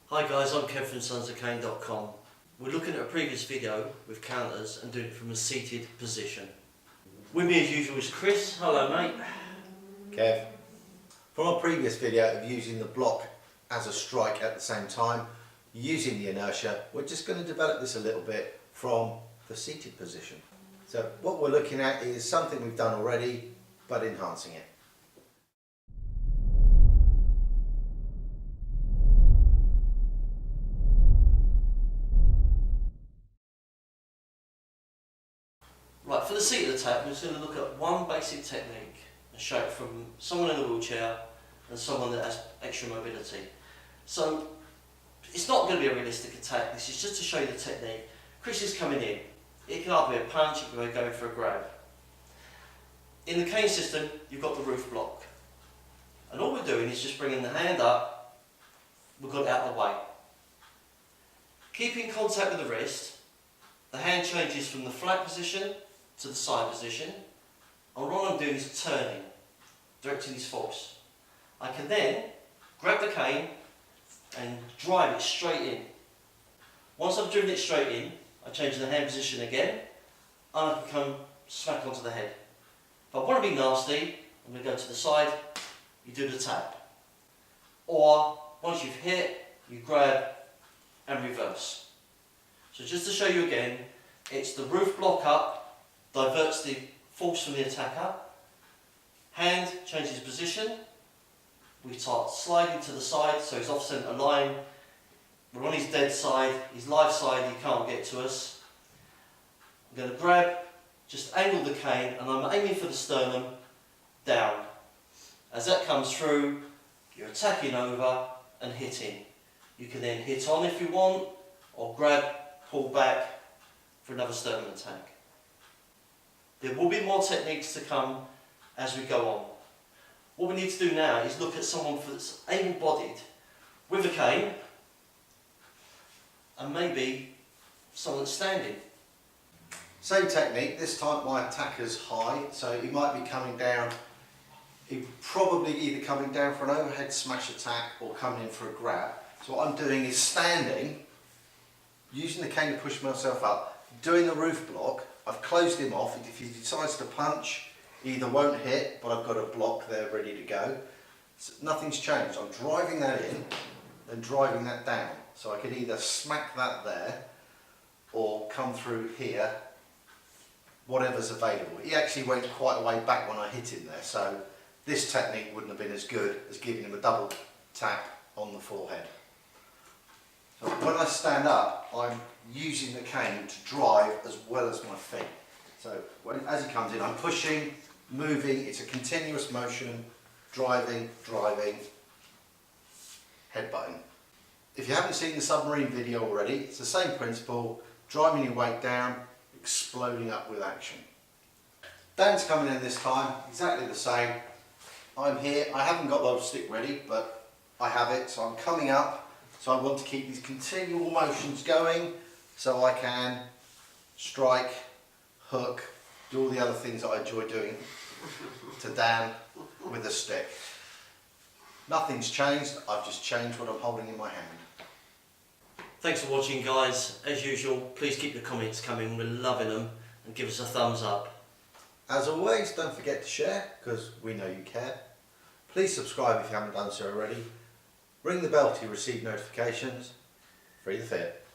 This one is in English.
Hi guys, I'm Kev from sensei.com. We're looking at a previous video with counters and doing it from a seated position. With me as usual is Chris. Hello mate. Kev. From our previous video of using the block as a strike at the same time, using the inertia, we're just going to develop this a little bit from the seated position. So what we're looking at is something we've done already, but enhancing it. Right, for the seated attack, we're just going to look at one basic technique and show it from someone in a wheelchair and someone that has extra mobility. So it's not going to be a realistic attack, this is just to show you the technique. Chris is coming in. It can either be a punch, it can be going for a grab. In the cane system, you've got the roof block. And all we're doing is just bringing the hand up, we've got it out of the way. Keeping contact with the wrist, the hand changes from the flat position to the side position, and what I'm doing is turning, directing his force. I can then grab the cane and drive it straight in. Once I've driven it straight in, I change the hand position again, and I can come smack onto the head. If I want to be nasty, I'm going to go to the side, you do the tap. Or, once you've hit, you grab and reverse. So just to show you again, it's the roof block up, diverts the force from the attacker, hand changes position, we start sliding to the side so he's off centre line, we're on his dead side, his live side, he can't get to us. I'm going to grab, just angle the cane and I'm aiming for the sternum down. As that comes through, you're attacking over and hitting. You can then hit on if you want, or grab, pull back for another sternum attack. There will be more techniques to come as we go on. What we need to do now is look at someone that's able-bodied with a cane and maybe someone that's standing. Same technique, this time my attacker's high, so he might be coming down, he's probably either coming down for an overhead smash attack or coming in for a grab. So what I'm doing is standing, using the cane to push myself up, doing the roof block. I've closed him off. If he decides to punch, he either won't hit, but I've got a block there ready to go. So nothing's changed. I'm driving that in and driving that down. So I can either smack that there or come through here, whatever's available. He actually went quite a way back when I hit him there, so this technique wouldn't have been as good as giving him a double tap on the forehead. So when I stand up, I'm using the cane to drive as well as my feet. So as he comes in, I'm pushing, moving, it's a continuous motion, driving, headbutting. If you haven't seen the submarine video already, it's the same principle, driving your weight down, exploding up with action. Dan's coming in this time, exactly the same. I'm here, I haven't got the stick ready, but I have it, so I'm coming up. So I want to keep these continual motions going so I can strike, hook, do all the other things that I enjoy doing to Dan with a stick. Nothing's changed, I've just changed what I'm holding in my hand. Thanks for watching guys. As usual, please keep your comments coming, we're loving them, and give us a thumbs up. As always, don't forget to share, because we know you care. Please subscribe if you haven't done so already. Ring the bell to receive notifications. Free the fit.